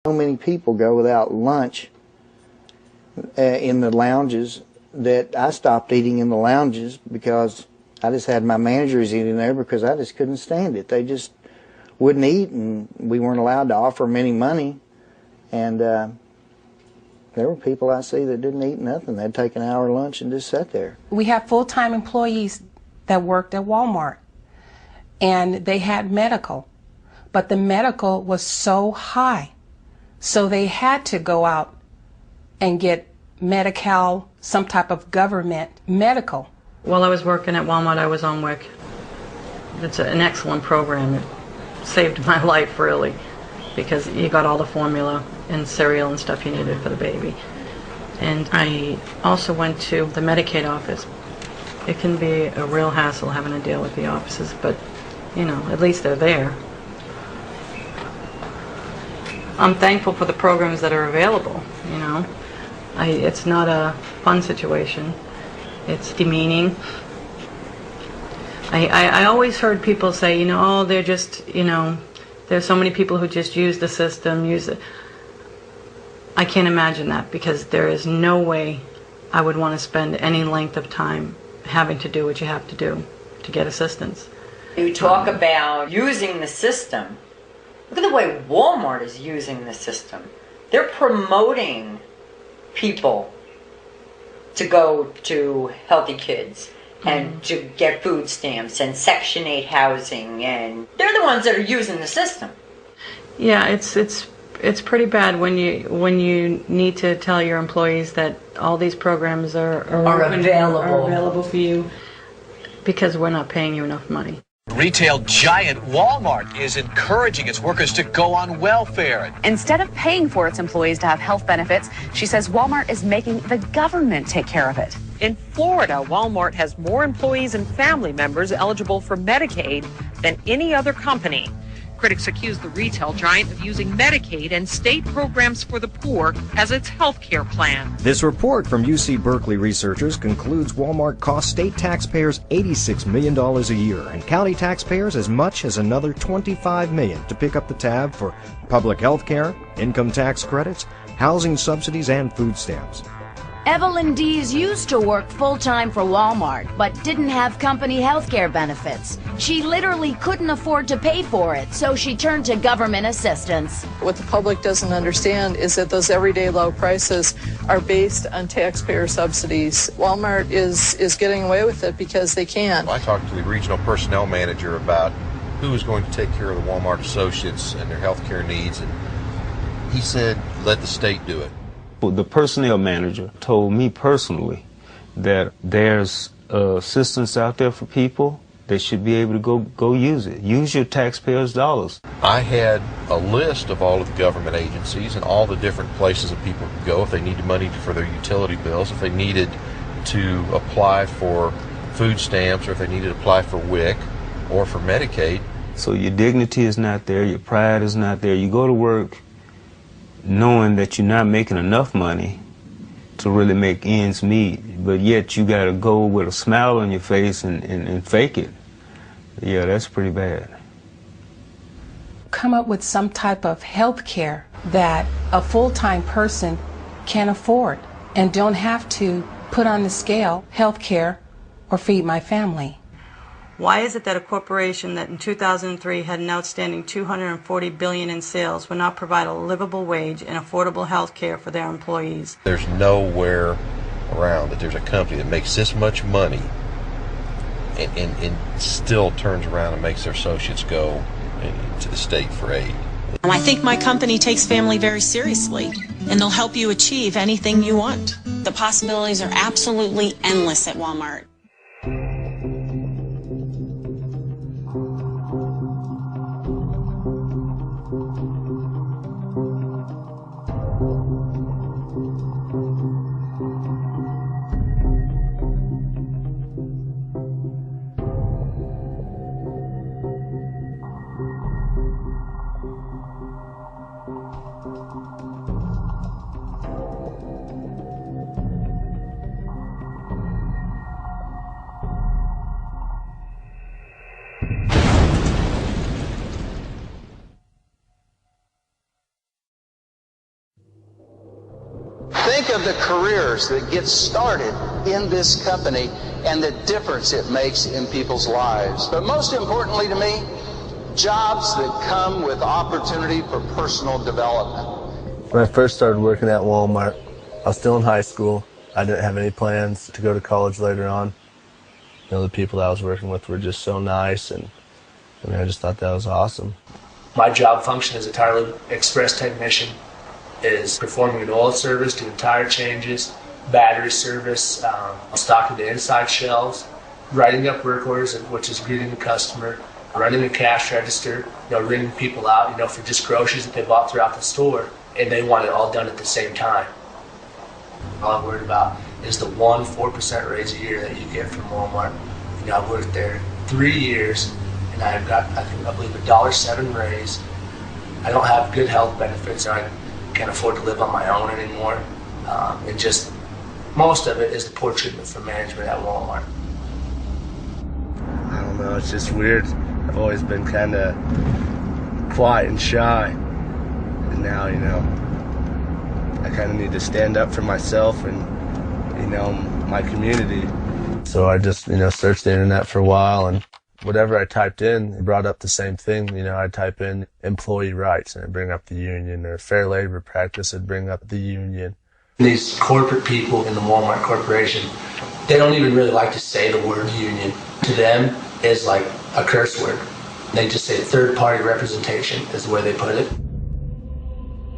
So many people go without lunch in the lounges that I stopped eating in the lounges because I just had my managers eating there because I just couldn't stand it. They just wouldn't eat, and we weren't allowed to offer them any money. And there were people I see that didn't eat nothing. They'd take an hour lunch and just sat there. We have full-time employees that worked at Wal-Mart, and they had medical, but the medical was so high, so they had to go out and get Medi-Cal, some type of government medical. While I was working at Walmart, I was on WIC. It's an excellent program. It saved my life, really, because you got all the formula and cereal and stuff you needed for the baby. And I also went to the Medicaid office. It can be a real hassle having to deal with the offices, but, you know, at least they're there. I'm thankful for the programs that are available, you know. It's not a fun situation. It's demeaning. I always heard people say, you know, oh, they're just, you know, there's so many people who just use the system, use it. I can't imagine that, because there is no way I would want to spend any length of time having to do what you have to do to get assistance. You talk about using the system. Look at the way Walmart is using the system. They're promoting people to go to Healthy Kids and to get food stamps and Section 8 housing, and they're the ones that are using the system. Yeah, it's pretty bad when you need to tell your employees that all these programs are available for you because we're not paying you enough money. Retail giant Wal-Mart is encouraging its workers to go on welfare. Instead of paying for its employees to have health benefits, she says Walmart is making the government take care of it. In Florida, Walmart has more employees and family members eligible for Medicaid than any other company. Critics accuse the retail giant of using Medicaid and state programs for the poor as its health care plan. This report from UC Berkeley researchers concludes Walmart costs state taxpayers $86 million a year and county taxpayers as much as another $25 million to pick up the tab for public health care, income tax credits, housing subsidies, and food stamps. Evelyn Dees used to work full-time for Walmart, but didn't have company health care benefits. She literally couldn't afford to pay for it, so she turned to government assistance. What the public doesn't understand is that those everyday low prices are based on taxpayer subsidies. Walmart is getting away with it because they can. I talked to the regional personnel manager about who is going to take care of the Walmart associates and their health care needs, and he said, let the state do it. The personnel manager told me personally that there's assistance out there for people. They should be able to go use it. Use your taxpayers' dollars. I had a list of all of the government agencies and all the different places that people could go if they needed money for their utility bills, if they needed to apply for food stamps, or if they needed to apply for WIC or for Medicaid. So your dignity is not there, your pride is not there. You go to work knowing that you're not making enough money to really make ends meet, but yet you got to go with a smile on your face and fake it. Yeah, that's pretty bad. Come up with some type of health care that a full-time person can afford and don't have to put on the scale health care or feed my family. Why is it that a corporation that in 2003 had an outstanding $240 billion in sales would not provide a livable wage and affordable health care for their employees? There's nowhere around that there's a company that makes this much money and still turns around and makes their associates go to the state for aid. I think my company takes family very seriously, and they'll help you achieve anything you want. The possibilities are absolutely endless at Walmart. of the careers that get started in this company and the difference it makes in people's lives. But most importantly to me, jobs that come with opportunity for personal development. When I first started working at Walmart, I was still in high school. I didn't have any plans to go to college later on. You know, the people that I was working with were just so nice, and I mean, I just thought that was awesome. My job function as a tire express technician is performing an oil service, doing tire changes, battery service, stocking the inside shelves, writing up work orders, which is greeting the customer, running a cash register, ringing people out, for just groceries that they bought throughout the store, and they want it all done at the same time. All I'm worried about is the 4% raise a year that you get from Walmart. I've worked there 3 years, and I've got, I believe, a $1.07 raise. I don't have good health benefits. I can't afford to live on my own anymore. And just most of it is the poor treatment from management at Walmart. I don't know, it's just weird. I've always been kind of quiet and shy. And now, I kind of need to stand up for myself and, my community. So I just, searched the internet for a while, and whatever I typed in, it brought up the same thing. I'd type in employee rights, and it'd bring up the union, or fair labor practice, it'd bring up the union. These corporate people in the Walmart Corporation, they don't even really like to say the word union. To them, it's like a curse word. They just say third-party representation is the way they put it.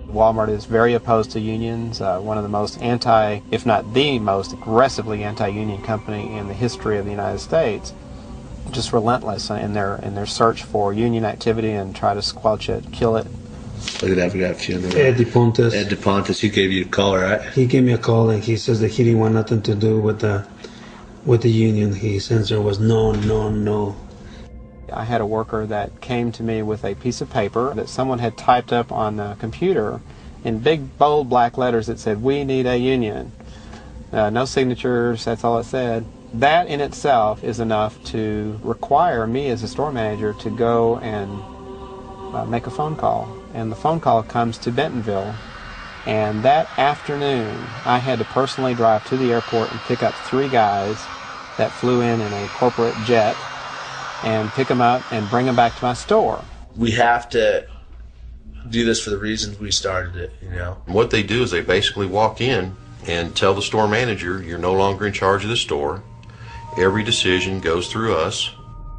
Walmart is very opposed to unions, one of the most if not the most aggressively anti-union company in the history of the United States. Just relentless in their search for union activity and try to squelch it, kill it. Look at that, we got a few in there. Ed DePontis. Ed DePontis, he gave you a call, right? He gave me a call, and he says that he didn't want nothing to do with the union. He says there was no. I had a worker that came to me with a piece of paper that someone had typed up on the computer in big, bold black letters that said, "We need a union." No signatures, that's all it said. That in itself is enough to require me as a store manager to go and make a phone call. And the phone call comes to Bentonville. And that afternoon, I had to personally drive to the airport and pick up 3 guys that flew in a corporate jet and pick them up and bring them back to my store. We have to do this for the reasons we started it, What they do is they basically walk in and tell the store manager, you're no longer in charge of the store. Every decision goes through us.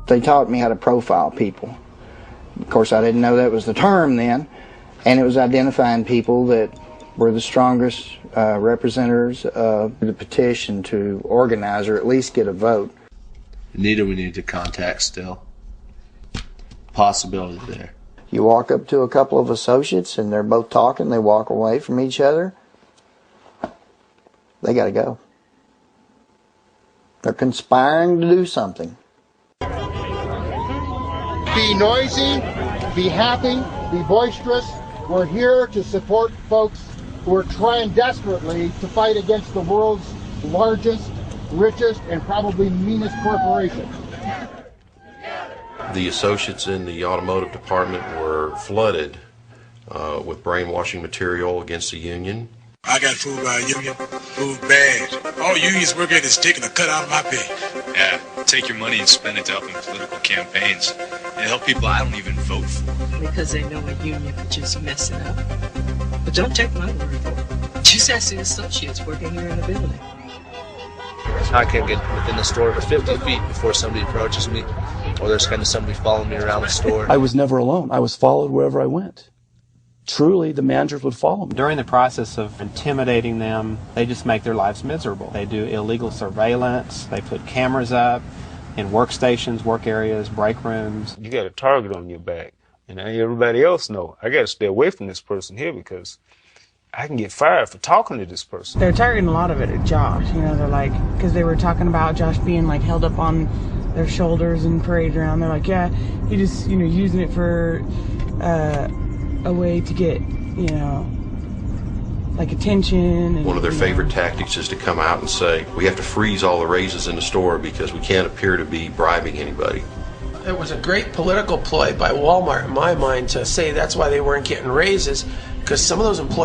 They taught me how to profile people. Of course, I didn't know that was the term then, and it was identifying people that were the strongest representatives of the petition to organize or at least get a vote. Neither we need to contact still. Possibility there. You walk up to a couple of associates and they're both talking, they walk away from each other. They got to go. They're conspiring to do something. Be noisy, be happy, be boisterous. We're here to support folks who are trying desperately to fight against the world's largest, richest, and probably meanest corporation. The associates in the automotive department were flooded with brainwashing material against the union. I got fooled by a union, fooled bad. All unions work at is taking a cut out of my pay. Yeah, take your money and spend it to help in political campaigns and help people I don't even vote for. Because they know a union could just mess it up. But don't take my word for it. Just ask the associates working here in the building. I can't get within the store for 50 feet before somebody approaches me, or there's kind of somebody following me around the store. I was never alone. I was followed wherever I went. Truly, the managers would follow me. During the process of intimidating them, they just make their lives miserable. They do illegal surveillance. They put cameras up in workstations, work areas, break rooms. You got a target on your back, and everybody else know. I got to stay away from this person here because I can get fired for talking to this person. They're targeting a lot of it at Josh. They're like, because they were talking about Josh being like held up on their shoulders and paraded around. They're like, yeah, he just, using it for a way to get, like attention. And, one of their favorite tactics is to come out and say, we have to freeze all the raises in the store because we can't appear to be bribing anybody. It was a great political ploy by Walmart, in my mind, to say that's why they weren't getting raises, because some of those employees